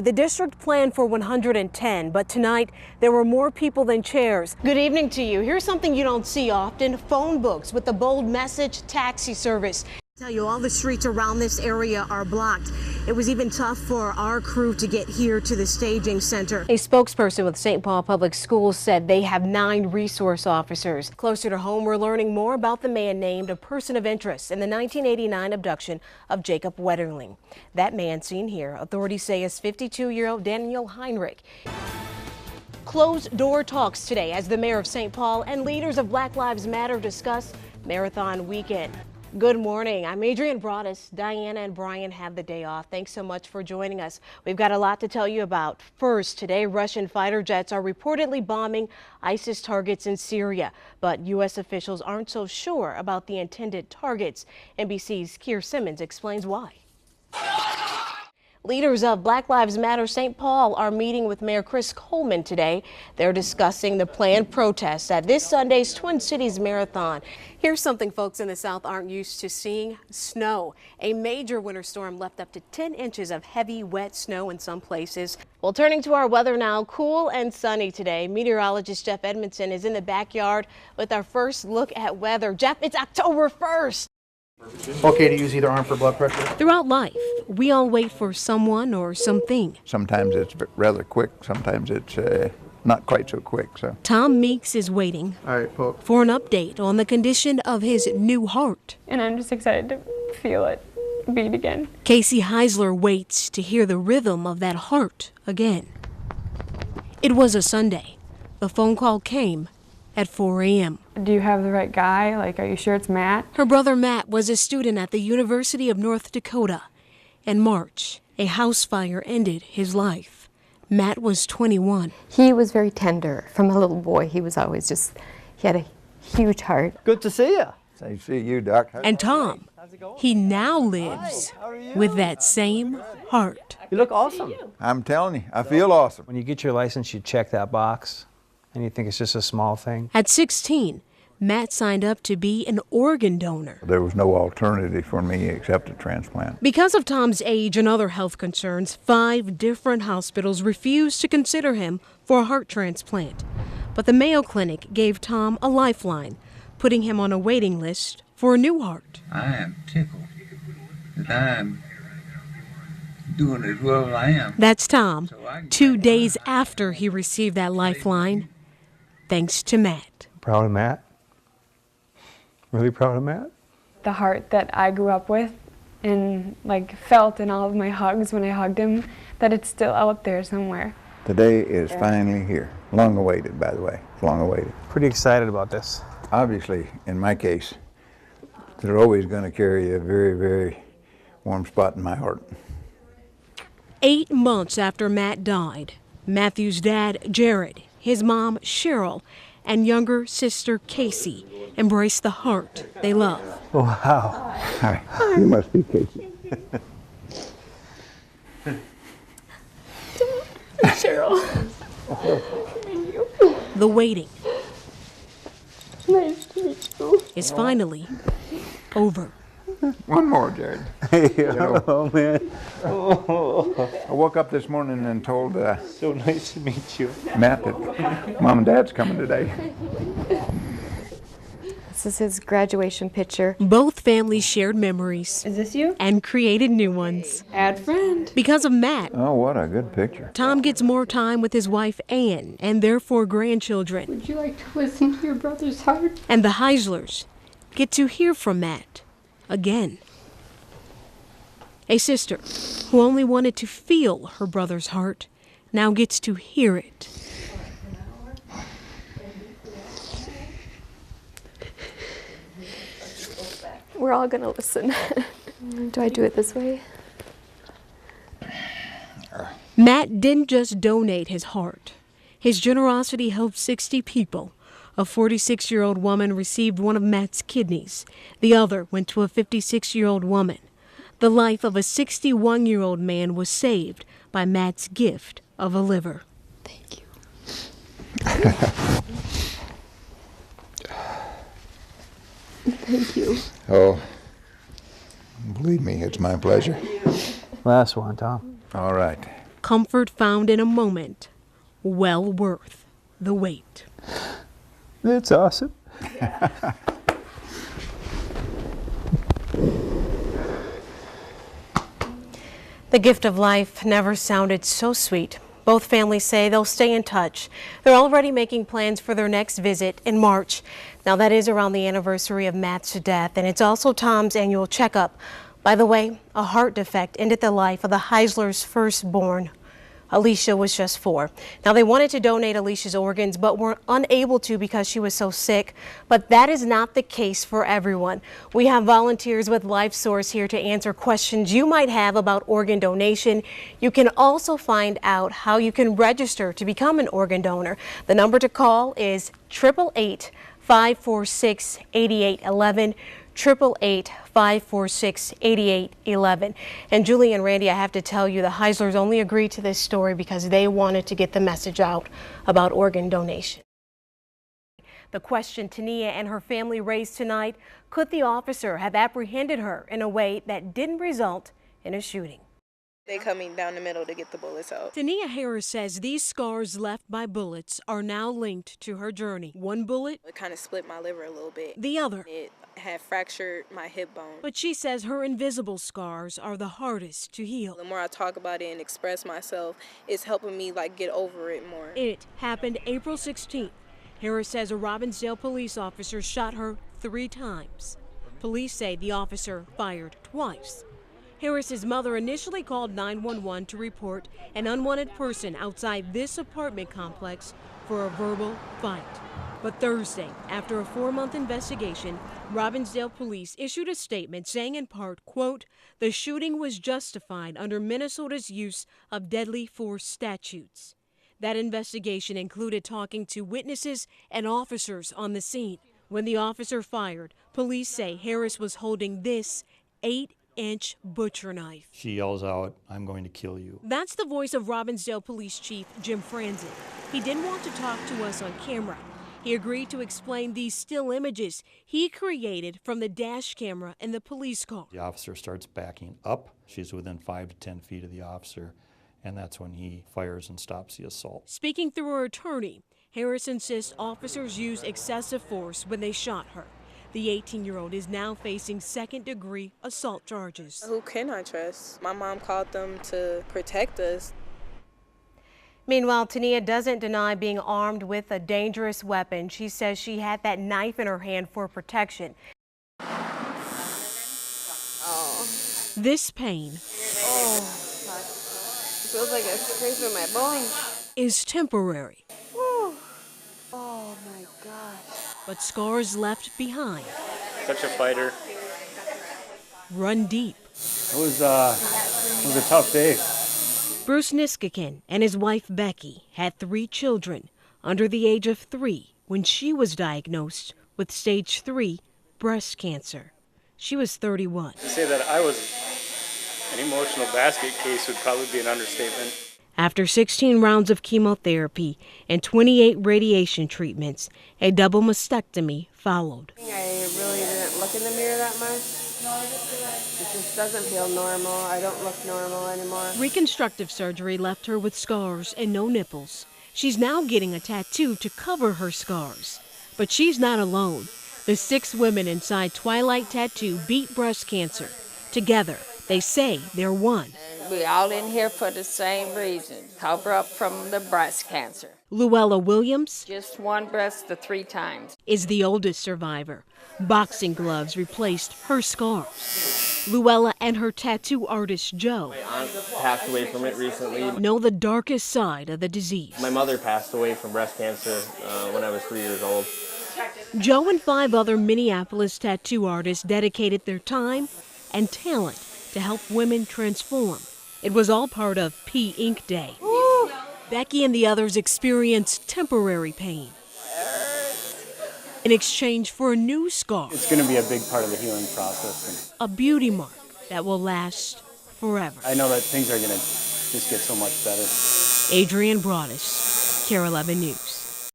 The district planned for 110, but tonight there were more people than chairs. Good evening to you. Here's something you don't see often: phone books with the bold message taxi service. I tell you, all the streets around this area are blocked. It was even tough for our crew to get here to the staging center. A spokesperson with St. Paul Public Schools said they have 9 resource officers. Closer to home, we're learning more about the man named a person of interest in the 1989 abduction of Jacob Wetterling. That man seen here, authorities say, is 52-year-old Daniel Heinrich. Closed door talks today as the mayor of St. Paul and leaders of Black Lives Matter discuss Marathon Weekend. Good morning. I'm Adrienne Broaddus. Diana and Brian have the day off. Thanks so much for joining us. We've got a lot to tell you about. First, today, Russian fighter jets are reportedly bombing ISIS targets in Syria, but U.S. officials aren't so sure about the intended targets. NBC's Keir Simmons explains why. Leaders of Black Lives Matter St. Paul are meeting with Mayor Chris Coleman today. They're discussing the planned protests at this Sunday's Twin Cities Marathon. Here's something folks in the South aren't used to seeing: snow. A major winter storm left up to 10 inches of heavy, wet snow in some places. Well, turning to our weather now, cool and sunny today. Meteorologist Jeff Edmondson is in the backyard with our first look at weather. Jeff, it's October 1st. Okay to use either arm for blood pressure? Throughout life, we all wait for someone or something. Sometimes it's rather quick, sometimes it's not quite so quick. So Tom Meeks is waiting for an update on the condition of his new heart. And I'm just excited to feel it beat again. Casey Heisler waits to hear the rhythm of that heart again. It was a Sunday. The phone call came at 4 a.m. Do you have the right guy? Like, are you sure it's Matt? Her brother Matt was a student at the University of North Dakota. In March, a house fire ended his life. Matt was 21. He was very tender. From a little boy, he was always he had a huge heart. Good to see you. I see you, Doc. And Tom, he now lives with that same heart. You look awesome. I'm telling you, I feel awesome. When you get your license, you check that box, and you think it's just a small thing. At 16, Matt signed up to be an organ donor. There was no alternative for me except a transplant. Because of Tom's age and other health concerns, 5 different hospitals refused to consider him for a heart transplant. But the Mayo Clinic gave Tom a lifeline, putting him on a waiting list for a new heart. I am tickled that I'm doing as well as I am. That's Tom, 2 days after he received that lifeline, thanks to Matt. Proud of Matt. Really proud of Matt. The heart that I grew up with and felt in all of my hugs when I hugged him, that it's still out there somewhere. Today is finally here. Long awaited, by the way. Long awaited. Pretty excited about this. Obviously, in my case, they're always going to carry a very, very warm spot in my heart. 8 months after Matt died, Matthew's dad, Jared, his mom, Cheryl, and younger sister, Casey, embraced the heart they love. Wow. Hi. You must be Casey. Cheryl. The waiting Nice to meet you. is finally over. One more, Jared. Hey, oh man. I woke up this morning and told So nice to meet you. Matt that Mom and Dad's coming today. This is his graduation picture. Both families shared memories Is this you? and created new ones. Add friend. Because of Matt, Oh, what a good picture. Tom gets more time with his wife, Ann, and their 4 grandchildren. Would you like to listen to your brother's heart? And the Heislers get to hear from Matt again. A sister who only wanted to feel her brother's heart now gets to hear it. We're all gonna listen. Do I do it this way? Matt didn't just donate his heart. His generosity helped 60 people. A 46-year-old woman received one of Matt's kidneys. The other went to a 56-year-old woman. The life of a 61-year-old man was saved by Matt's gift of a liver. Thank you. Thank you. Oh, believe me, it's my pleasure. Last one, Tom. All right. Comfort found in a moment, well worth the wait. That's awesome. The gift of life never sounded so sweet. Both families say they'll stay in touch. They're already making plans for their next visit in March. Now that is around the anniversary of Matt's death, and it's also Tom's annual checkup. By the way, a heart defect ended the life of the Heisler's firstborn. Alicia was just 4. Now, they wanted to donate Alicia's organs, but were unable to because she was so sick. But that is not the case for everyone. We have volunteers with LifeSource here to answer questions you might have about organ donation. You can also find out how you can register to become an organ donor. The number to call is 888-546-8811. 888-546-8811. And Julie and Randy, I have to tell you, the Heislers only agreed to this story because they wanted to get the message out about organ donation. The question Tania and her family raised tonight: could the officer have apprehended her in a way that didn't result in a shooting? They coming down the middle to get the bullets out. Tania Harris says these scars left by bullets are now linked to her journey. One bullet, It kind of split my liver a little bit. the other. It had fractured my hip bone. But she says her invisible scars are the hardest to heal. The more I talk about it and express myself, it's helping me get over it more. It happened April 16th. Harris says a Robbinsdale police officer shot her 3 times. Police say the officer fired twice. Harris's mother initially called 911 to report an unwanted person outside this apartment complex for a verbal fight. But Thursday, after a 4-month investigation, Robbinsdale police issued a statement saying in part, quote, "The shooting was justified under Minnesota's use of deadly force statutes." That investigation included talking to witnesses and officers on the scene. When the officer fired, police say Harris was holding this 8-inch butcher knife. She yells out, "I'm going to kill you." That's the voice of Robbinsdale Police Chief Jim Franzen. He didn't want to talk to us on camera. He agreed to explain these still images he created from the dash camera in the police car. The officer starts backing up. She's within 5 to 10 feet of the officer, and that's when he fires and stops the assault. Speaking through her attorney, Harris insists officers used excessive force when they shot her. The 18-year-old is now facing second-degree assault charges. Who can I trust? My mom called them to protect us. Meanwhile, Tania doesn't deny being armed with a dangerous weapon. She says she had that knife in her hand for protection. Oh. This pain It feels like it's crazy in my bones. is temporary, Oh my gosh. but scars left behind Such a fighter. run deep. It was a tough day. Bruce Niskakin and his wife Becky had 3 children under the age of 3 when she was diagnosed with stage 3 breast cancer. She was 31. To say that I was an emotional basket case would probably be an understatement. After 16 rounds of chemotherapy and 28 radiation treatments, a double mastectomy followed. I really didn't look in the mirror that much. It just doesn't feel normal. I don't look normal anymore. Reconstructive surgery left her with scars and no nipples. She's now getting a tattoo to cover her scars. But she's not alone. The 6 women inside Twilight Tattoo beat breast cancer. Together, they say they're one. We all in here for the same reason. Cover up from the breast cancer. Luella Williams Just one breast the 3 times. is the oldest survivor. Boxing gloves replaced her scars. Luella and her tattoo artist Joe My aunt passed away from it recently. know the darkest side of the disease. My mother passed away from breast cancer when I was 3 years old. Joe and 5 other Minneapolis tattoo artists dedicated their time and talent to help women transform. It was all part of P Ink Day. Woo! Becky and the others experienced temporary pain in exchange for a new scar, It's going to be a big part of the healing process. a beauty mark that will last forever. And I know that things are going to just get so much better. Adrienne Broaddus, KARE 11 News.